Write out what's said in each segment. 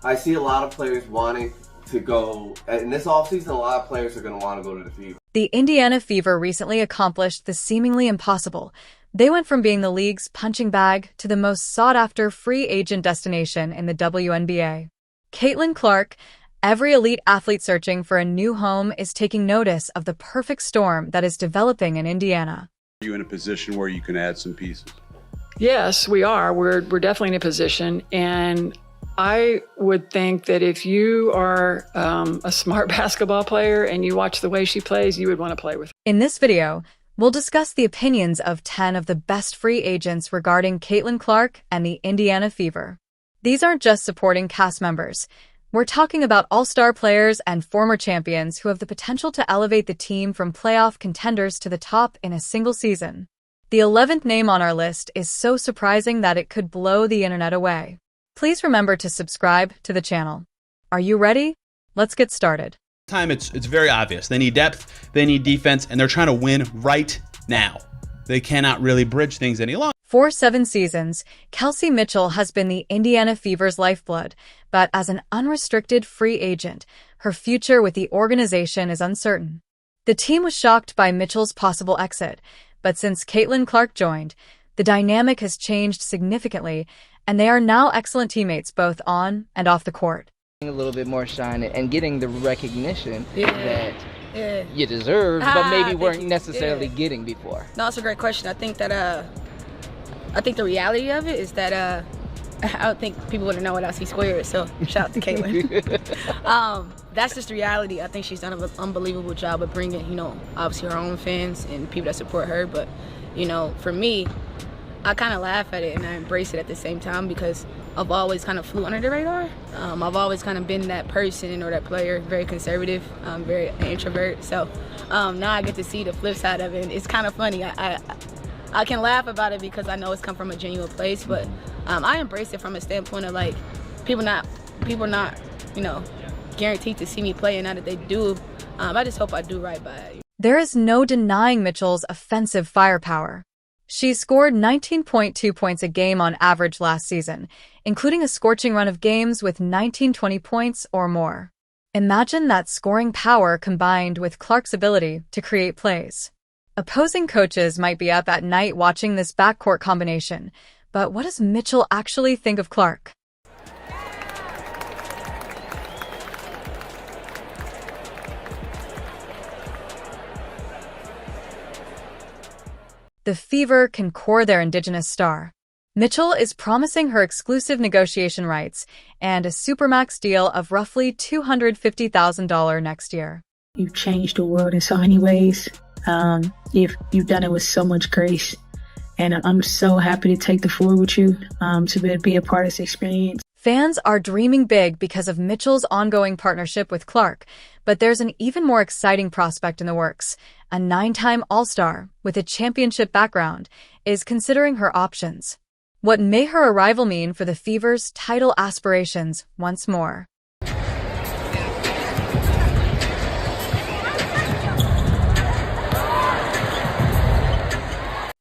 I see a lot of players wanting to go, in this offseason, a lot of players are going to want to go to the Fever. The Indiana Fever recently accomplished the seemingly impossible. They went from being the league's punching bag to the most sought-after free agent destination in the WNBA. Caitlin Clark, every elite athlete searching for a new home, is taking notice of the perfect storm that is developing in Indiana. Are you in a position where you can add some pieces? Yes, we are. We're definitely in a position, and I would think that if you are a smart basketball player and you watch the way she plays, you would want to play with her. In this video, we'll discuss the opinions of 10 of the best free agents regarding Caitlin Clark and the Indiana Fever. These aren't just supporting cast members. We're talking about all-star players and former champions who have the potential to elevate the team from playoff contenders to the top in a single season. The 11th name on our list is so surprising that it could blow the internet away. Please remember to subscribe to the channel. Are you ready? Let's get started. It's very obvious. They need depth, they need defense, and they're trying to win right now. They cannot really bridge things any longer. For 7 seasons, Kelsey Mitchell has been the Indiana Fever's lifeblood, but as an unrestricted free agent, her future with the organization is uncertain. The team was shocked by Mitchell's possible exit, but since Caitlin Clark joined, the dynamic has changed significantly, and they are now excellent teammates both on and off the court. A little bit more shine and getting the recognition that you deserve, but maybe weren't necessarily getting before. No, it's a great question. I think that I think the reality of it is that I don't think people would know what else he squared. So shout out to Caitlin. That's just the reality. I think she's done an unbelievable job of bringing, obviously her own fans and people that support her. But for me, I kind of laugh at it and I embrace it at the same time because I've always kind of flew under the radar. I've always kind of been that person or that player, very conservative, very introvert. So now I get to see the flip side of it. And it's kind of funny. I can laugh about it because I know it's come from a genuine place, but I embrace it from a standpoint of like people not guaranteed to see me play, and now that they do, I just hope I do right by it. There is no denying Mitchell's offensive firepower. She scored 19.2 points a game on average last season, including a scorching run of games with 19-20 points or more. Imagine that scoring power combined with Clark's ability to create plays. Opposing coaches might be up at night watching this backcourt combination, but what does Mitchell actually think of Clark? The Fever can core their indigenous star. Mitchell is promising her exclusive negotiation rights and a supermax deal of roughly $250,000 next year. You've changed the world in so many ways. You've done it with so much grace, and I'm so happy to take the floor with you, to be a part of this experience. Fans are dreaming big because of Mitchell's ongoing partnership with Clark, but there's an even more exciting prospect in the works. A 9-time All-Star with a championship background is considering her options. What may her arrival mean for the Fever's title aspirations once more?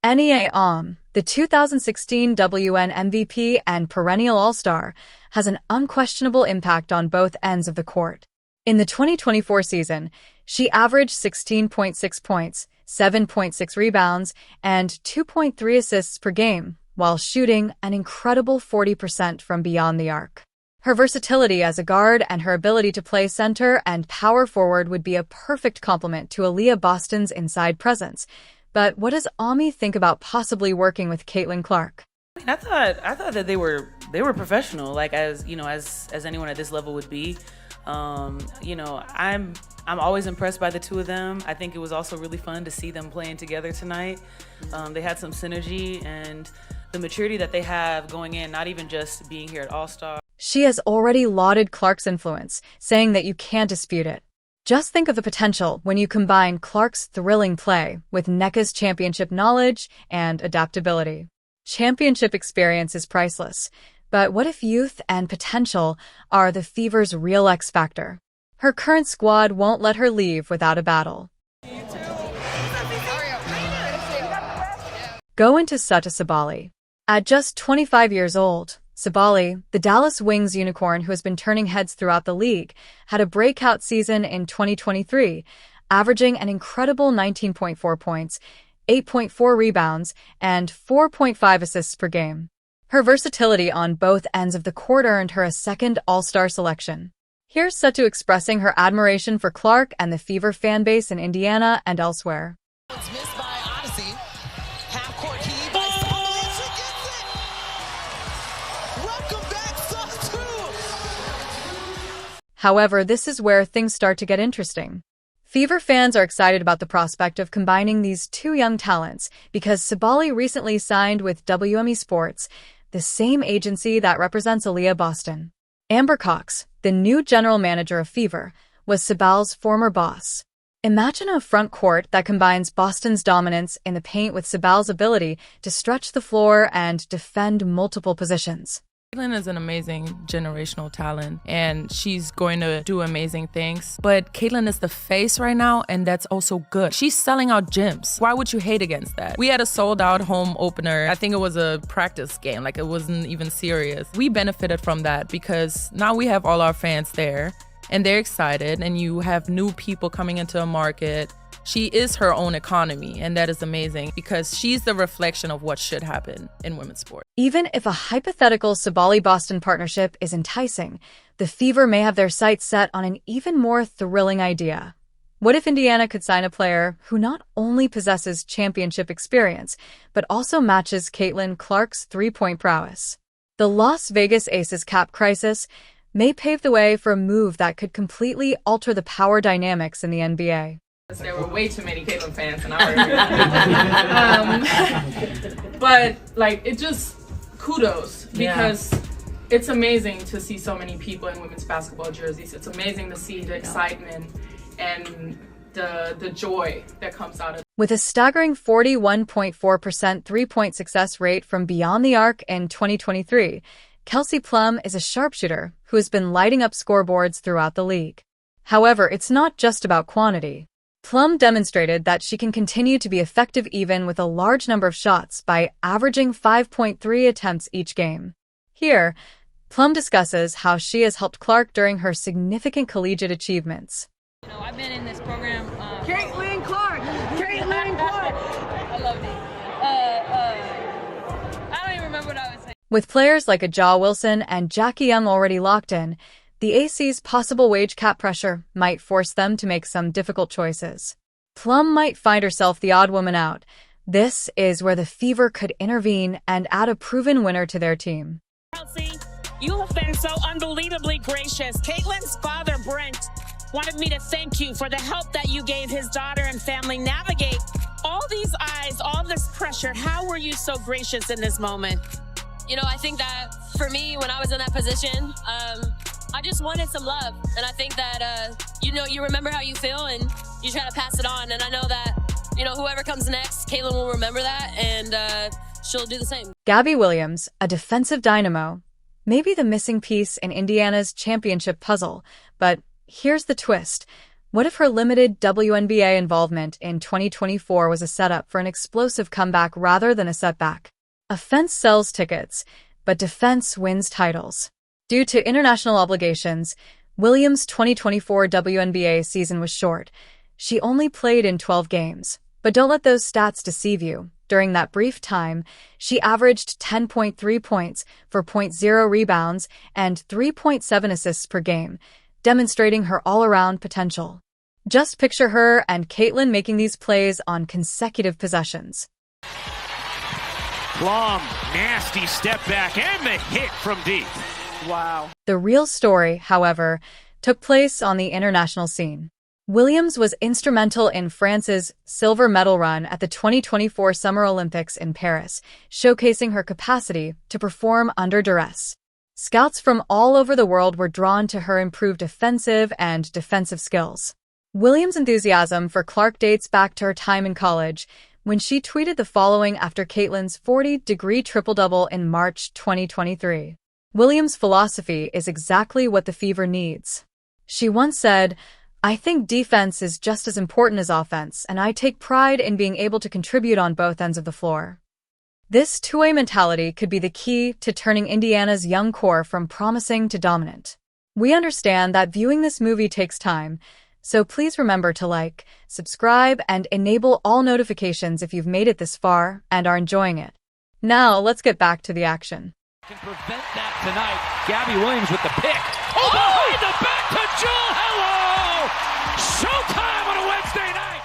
Nneka, the 2016 WN MVP and perennial All-Star, has an unquestionable impact on both ends of the court. In the 2024 season, she averaged 16.6 points, 7.6 rebounds, and 2.3 assists per game, while shooting an incredible 40% from beyond the arc. Her versatility as a guard and her ability to play center and power forward would be a perfect complement to Aaliyah Boston's inside presence. But what does Ami think about possibly working with Caitlin Clark? I thought that they were professional, like as anyone at this level would be. I'm always impressed by the two of them. I think it was also really fun to see them playing together tonight. They had some synergy and the maturity that they have going in, not even just being here at All-Star. She has already lauded Clark's influence, saying that you can't dispute it. Just think of the potential when you combine Clark's thrilling play with Nneka's championship knowledge and adaptability. Championship experience is priceless, but what if youth and potential are the Fever's real X factor? Her current squad won't let her leave without a battle. Go into Satou Sabally. At just 25 years old, Sabally, the Dallas Wings unicorn who has been turning heads throughout the league, had a breakout season in 2023, averaging an incredible 19.4 points, 8.4 rebounds, and 4.5 assists per game. Her versatility on both ends of the court earned her a second All-Star selection. Here's Satou expressing her admiration for Clark and the Fever fanbase in Indiana and elsewhere. It's missed by Odyssey. Half-court heave by Sabally, and she gets it! Welcome back, Satou! However, this is where things start to get interesting. Fever fans are excited about the prospect of combining these two young talents because Sabally recently signed with WNBA Sports, the same agency that represents Aaliyah Boston. Amber Cox, the new general manager of Fever, was Sabally's former boss. Imagine a front court that combines Boston's dominance in the paint with Sabally's ability to stretch the floor and defend multiple positions. Caitlin is an amazing generational talent, and she's going to do amazing things. But Caitlin is the face right now, and that's also good. She's selling out gyms. Why would you hate against that? We had a sold-out home opener. I think it was a practice game, like it wasn't even serious. We benefited from that because now we have all our fans there, and they're excited, and you have new people coming into a market. She is her own economy, and that is amazing because she's the reflection of what should happen in women's sport. Even if a hypothetical Sabally-Boston partnership is enticing, the Fever may have their sights set on an even more thrilling idea. What if Indiana could sign a player who not only possesses championship experience, but also matches Caitlin Clark's three-point prowess? The Las Vegas Aces cap crisis may pave the way for a move that could completely alter the power dynamics in the NBA. There were way too many Caitlin fans, and but it just kudos because it's amazing to see so many people in women's basketball jerseys. It's amazing to see the excitement and the joy that comes out of it. With a staggering 41.4% three-point success rate from beyond the arc in 2023, Kelsey Plum is a sharpshooter who has been lighting up scoreboards throughout the league. However, it's not just about quantity. Plum demonstrated that she can continue to be effective even with a large number of shots by averaging 5.3 attempts each game. Here, Plum discusses how she has helped Clark during her significant collegiate achievements. I've been in this program. Caitlin Clark! Caitlin Clark! I love it. I don't even remember what I was saying. With players like Aja Wilson and Jackie Young already locked in, the AC's possible wage cap pressure might force them to make some difficult choices. Plum might find herself the odd woman out. This is where the Fever could intervene and add a proven winner to their team. Kelsey, you have been so unbelievably gracious. Caitlin's father, Brent, wanted me to thank you for the help that you gave his daughter and family navigate all these eyes, all this pressure. How were you so gracious in this moment? I think that for me, when I was in that position, I just wanted some love. And I think that, you remember how you feel and you try to pass it on. And I know that, whoever comes next, Caitlin will remember that and she'll do the same. Gabby Williams, a defensive dynamo, may be the missing piece in Indiana's championship puzzle. But here's the twist. What if her limited WNBA involvement in 2024 was a setup for an explosive comeback rather than a setback? Offense sells tickets, but defense wins titles. Due to international obligations, Williams' 2024 WNBA season was short. She only played in 12 games. But don't let those stats deceive you. During that brief time, she averaged 10.3 points, 4.0 rebounds, and 3.7 assists per game, demonstrating her all-around potential. Just picture her and Caitlin making these plays on consecutive possessions. Plum, nasty step back, and the hit from deep. Wow. The real story, however, took place on the international scene. Williams was instrumental in France's silver medal run at the 2024 Summer Olympics in Paris, showcasing her capacity to perform under duress. Scouts from all over the world were drawn to her improved offensive and defensive skills. Williams' enthusiasm for Clark dates back to her time in college, when she tweeted the following after Caitlin's 40-degree triple-double in March 2023. Williams' philosophy is exactly what the Fever needs. She once said, "I think defense is just as important as offense, and I take pride in being able to contribute on both ends of the floor." This two-way mentality could be the key to turning Indiana's young core from promising to dominant. We understand that viewing this movie takes time, so please remember to like, subscribe, and enable all notifications if you've made it this far and are enjoying it. Now, let's get back to the action. Can prevent that tonight. Gabby Williams with the pick. Oh, behind the back to Jewel. Hello! Showtime on a Wednesday night.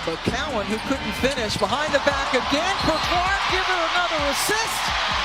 But Cowan, who couldn't finish, behind the back again for Clark, give her another assist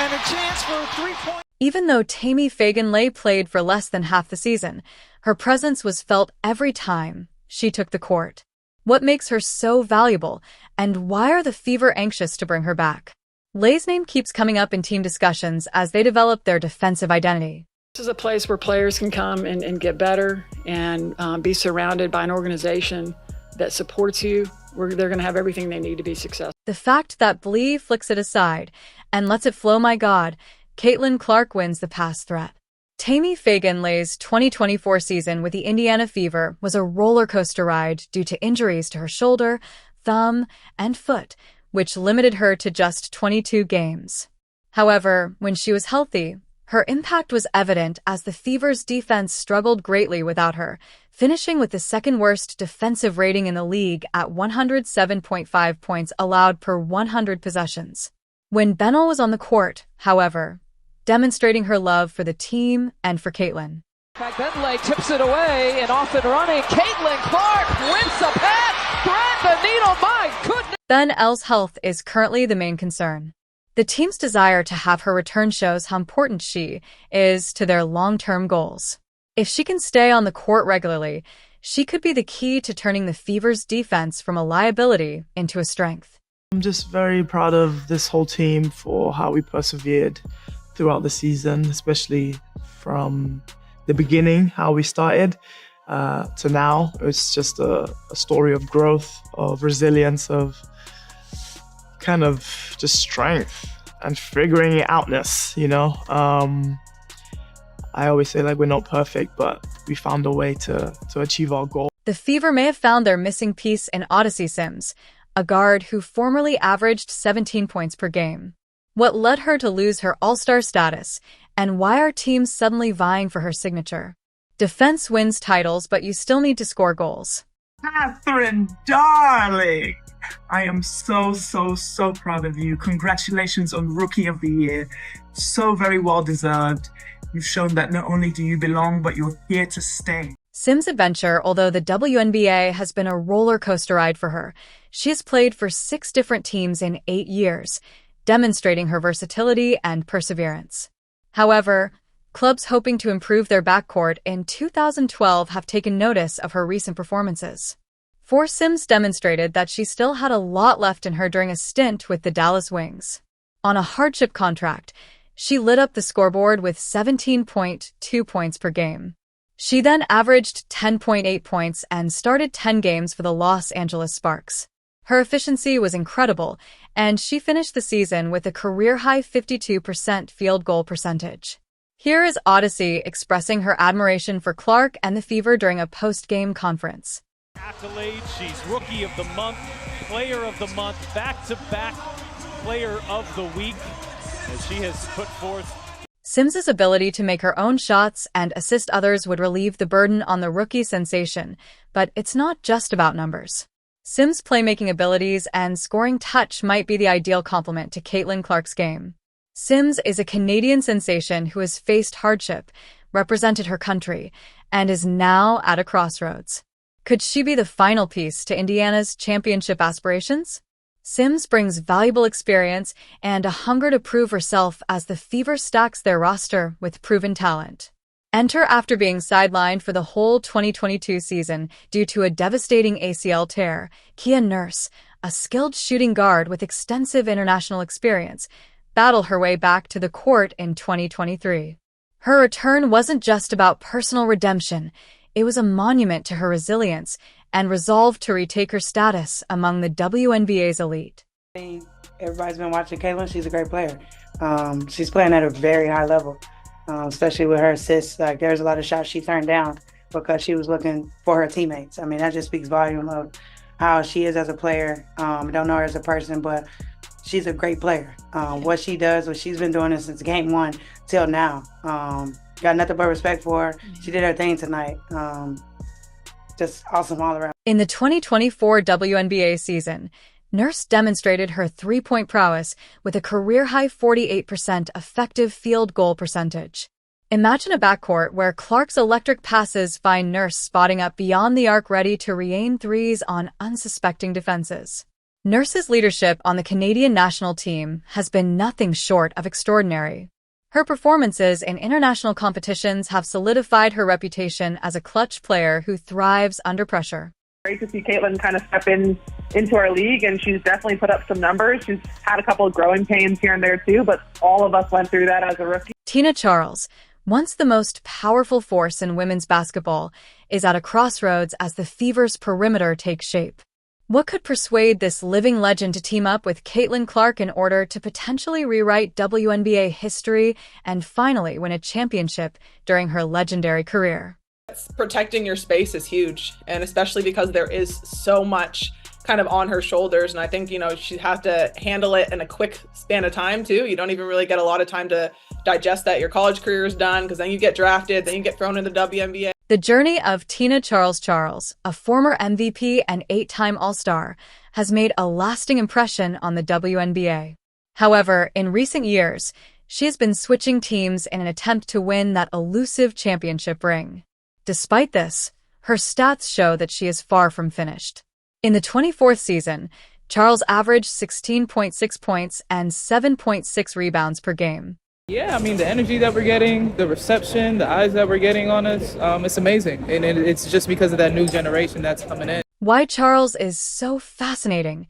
and a chance for a three-point. Even though Tammy Fagbenle played for less than half the season, her presence was felt every time she took the court. What makes her so valuable, and why are the Fever anxious to bring her back? Lay's name keeps coming up in team discussions as they develop their defensive identity. This is a place where players can come and get better and be surrounded by an organization that supports you, where they're going to have everything they need to be successful. The fact that Blee flicks it aside and lets it flow, my God, Caitlin Clark wins the pass threat. Tammy Fagbenle's 2024 season with the Indiana Fever was a roller coaster ride due to injuries to her shoulder, thumb, and foot, which limited her to just 22 games. However, when she was healthy, her impact was evident as the Fever's defense struggled greatly without her, finishing with the second-worst defensive rating in the league at 107.5 points allowed per 100 possessions. When Fagbenle was on the court, however, demonstrating her love for the team and for Caitlin. Fagbenle tips it away and off and running. Caitlin Clark wins the pass, thread the needle, my goodness. Fagbenle's health is currently the main concern. The team's desire to have her return shows how important she is to their long-term goals. If she can stay on the court regularly, she could be the key to turning the Fever's defense from a liability into a strength. I'm just very proud of this whole team for how we persevered throughout the season, especially from the beginning, how we started, to now. It's just a story of growth, of resilience, of kind of just strength and figuring it outness, you know. I always say, like, we're not perfect, but we found a way to achieve our goal. The Fever may have found their missing piece in Odyssey Sims, a guard who formerly averaged 17 points per game. What led her to lose her all-star status, and why are teams suddenly vying for her signature? Defense wins titles, but you still need to score goals. Catherine, darling! I am so proud of you. Congratulations on Rookie of the Year. So very well deserved. You've shown that not only do you belong, but you're here to stay. Sims' adventure, although the WNBA has been a roller coaster ride for her, she has played for 6 different teams in 8 years, demonstrating her versatility and perseverance. However, clubs hoping to improve their backcourt in 2012 have taken notice of her recent performances. Sims demonstrated that she still had a lot left in her during a stint with the Dallas Wings. On a hardship contract, she lit up the scoreboard with 17.2 points per game. She then averaged 10.8 points and started 10 games for the Los Angeles Sparks. Her efficiency was incredible, and she finished the season with a career-high 52% field goal percentage. Here is Odyssey expressing her admiration for Clark and the Fever during a post-game conference. Accolades, she's Rookie of the Month, Player of the Month, back-to-back Player of the Week, as she has put forth. Sims' ability to make her own shots and assist others would relieve the burden on the rookie sensation, but it's not just about numbers. Sims' playmaking abilities and scoring touch might be the ideal complement to Caitlin Clark's game. Sims is a Canadian sensation who has faced hardship, represented her country, and is now at a crossroads. Could she be the final piece to Indiana's championship aspirations? Sims brings valuable experience and a hunger to prove herself as the Fever stacks their roster with proven talent. Enter after being sidelined for the whole 2022 season due to a devastating ACL tear, Kia Nurse, a skilled shooting guard with extensive international experience, battled her way back to the court in 2023. Her return wasn't just about personal redemption. It was a monument to her resilience and resolve to retake her status among the WNBA's elite. Everybody's been watching Caitlin. She's a great player. She's playing at a very high level, especially with her assists. Like, there's a lot of shots she turned down because she was looking for her teammates. I mean, that just speaks volume of how she is as a player. I don't know her as a person, but she's a great player. What she does, what she's been doing since game one till now. Got nothing but respect for her. She did her thing tonight. Just awesome all around. In the 2024 WNBA season, Nurse demonstrated her three-point prowess with a career-high 48% effective field goal percentage. Imagine a backcourt where Clark's electric passes find Nurse spotting up beyond the arc ready to rain threes on unsuspecting defenses. Nurse's leadership on the Canadian national team has been nothing short of extraordinary. Her performances in international competitions have solidified her reputation as a clutch player who thrives under pressure. Great to see Caitlin kind of step into our league, and she's definitely put up some numbers. She's had a couple of growing pains here and there too, but all of us went through that as a rookie. Tina Charles, once the most powerful force in women's basketball, is at a crossroads as the Fever's perimeter takes shape. What could persuade this living legend to team up with Caitlin Clark in order to potentially rewrite WNBA history and finally win a championship during her legendary career? Protecting your space is huge, and especially because there is so much kind of on her shoulders, and I think, she has to handle it in a quick span of time too. You don't even really get a lot of time to digest that. Your college career is done, because then you get drafted, then you get thrown in the WNBA. The journey of Tina Charles, a former MVP and 8-time All-Star, has made a lasting impression on the WNBA. However, in recent years, she has been switching teams in an attempt to win that elusive championship ring. Despite this, her stats show that she is far from finished. In the 24th season, Charles averaged 16.6 points and 7.6 rebounds per game. Yeah, the energy that we're getting, the reception, the eyes that we're getting on us, it's amazing. And it's just because of that new generation that's coming in. Why Charles is so fascinating.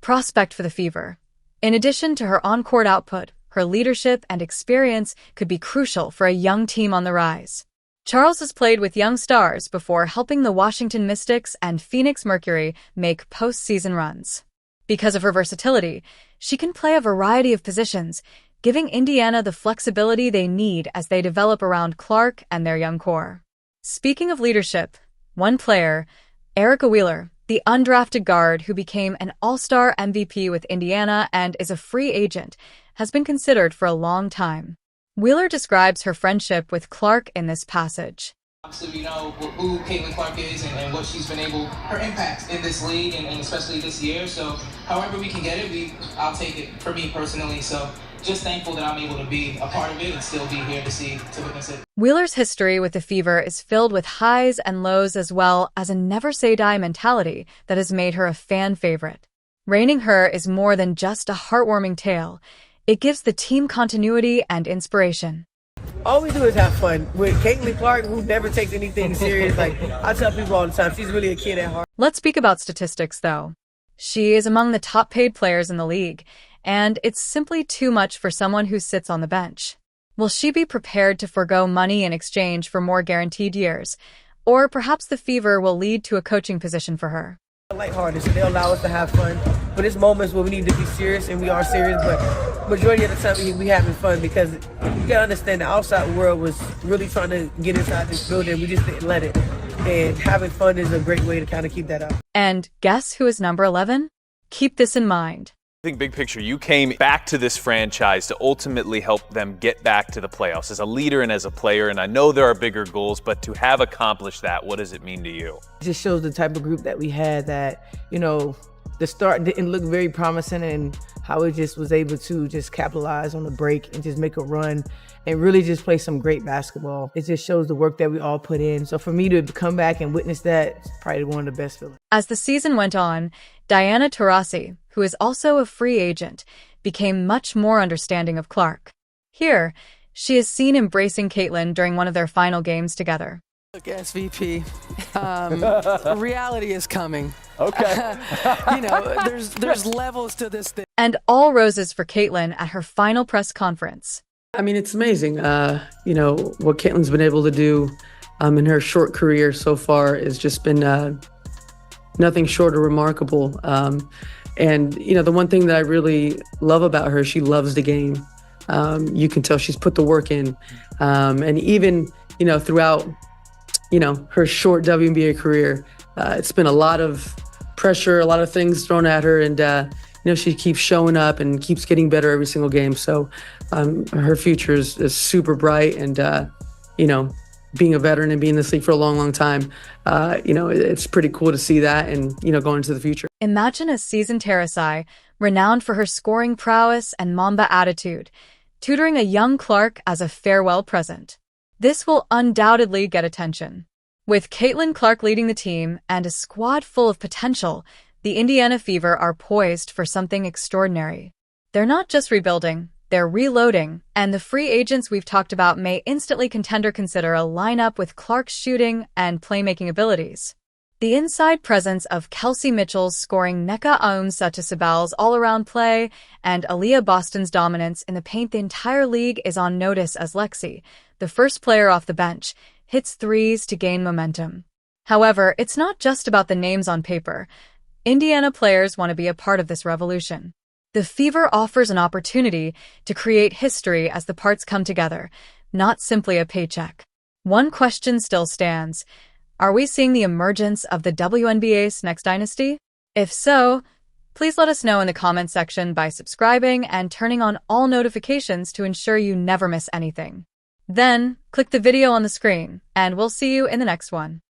Prospect for the Fever. In addition to her on-court output, her leadership and experience could be crucial for a young team on the rise. Charles has played with young stars before helping the Washington Mystics and Phoenix Mercury make postseason runs. Because of her versatility, she can play a variety of positions, giving Indiana the flexibility they need as they develop around Clark and their young core. Speaking of leadership, one player, Erica Wheeler, the undrafted guard who became an All-Star MVP with Indiana and is a free agent, has been considered for a long time. Wheeler describes her friendship with Clark in this passage. Obviously, we know who Caitlin Clark is and what she's been her impact in this league and especially this year. So however we can get it, I'll take it for me personally. So just thankful that I'm able to be a part of it and still be here to witness it. Wheeler's history with the Fever is filled with highs and lows as well as a never-say-die mentality that has made her a fan favorite. Reigning her is more than just a heartwarming tale. It gives the team continuity and inspiration. All we do is have fun. With Caitlin Clark, who never takes anything serious, I tell people all the time, she's really a kid at heart. Let's speak about statistics, though. She is among the top-paid players in the league, and it's simply too much for someone who sits on the bench. Will she be prepared to forgo money in exchange for more guaranteed years? Or perhaps the Fever will lead to a coaching position for her. Lighthearted, so they'll allow us to have fun. But there's moments where we need to be serious, and we are serious, but majority of the time we having fun, because you gotta understand the outside world was really trying to get inside this building. We just didn't let it. And having fun is a great way to kind of keep that up. And guess who is number 11? Keep this in mind. I think big picture, you came back to this franchise to ultimately help them get back to the playoffs as a leader and as a player. And I know there are bigger goals, but to have accomplished that, what does it mean to you? It just shows the type of group that we had that, the start didn't look very promising, and how it just was able to just capitalize on the break and just make a run and really just play some great basketball. It just shows the work that we all put in. So for me to come back and witness that, it's probably one of the best feelings. As the season went on, Diana Taurasi, who is also a free agent, became much more understanding of Clark. Here, she is seen embracing Caitlin during one of their final games together. Look, SVP, reality is coming. Okay. There's levels to this thing. And all roses for Caitlin at her final press conference. It's amazing. What Caitlin's been able to do in her short career so far has just been nothing short of remarkable. And the one thing that I really love about her, she loves the game. You can tell she's put the work in. And even, throughout, her short WNBA career, it's been a lot of pressure, a lot of things thrown at her. And, she keeps showing up and keeps getting better every single game. So her future is super bright. And, being a veteran and being in this league for a long, long time, it's pretty cool to see that and, going into the future. Imagine a seasoned Terasai, renowned for her scoring prowess and Mamba attitude, tutoring a young Clark as a farewell present. This will undoubtedly get attention. With Caitlin Clark leading the team and a squad full of potential, the Indiana Fever are poised for something extraordinary. They're not just rebuilding, they're reloading, and the free agents we've talked about may instantly contender consider a lineup with Clark's shooting and playmaking abilities. The inside presence of Kelsey Mitchell's scoring Nneka to Sabal's all-around play and Aaliyah Boston's dominance in the paint the entire league is on notice as Lexi, the first player off the bench, hits threes to gain momentum. However, it's not just about the names on paper. Indiana players want to be a part of this revolution. The Fever offers an opportunity to create history as the parts come together, not simply a paycheck. One question still stands. Are we seeing the emergence of the WNBA's next dynasty? If so, please let us know in the comment section by subscribing and turning on all notifications to ensure you never miss anything. Then, click the video on the screen, and we'll see you in the next one.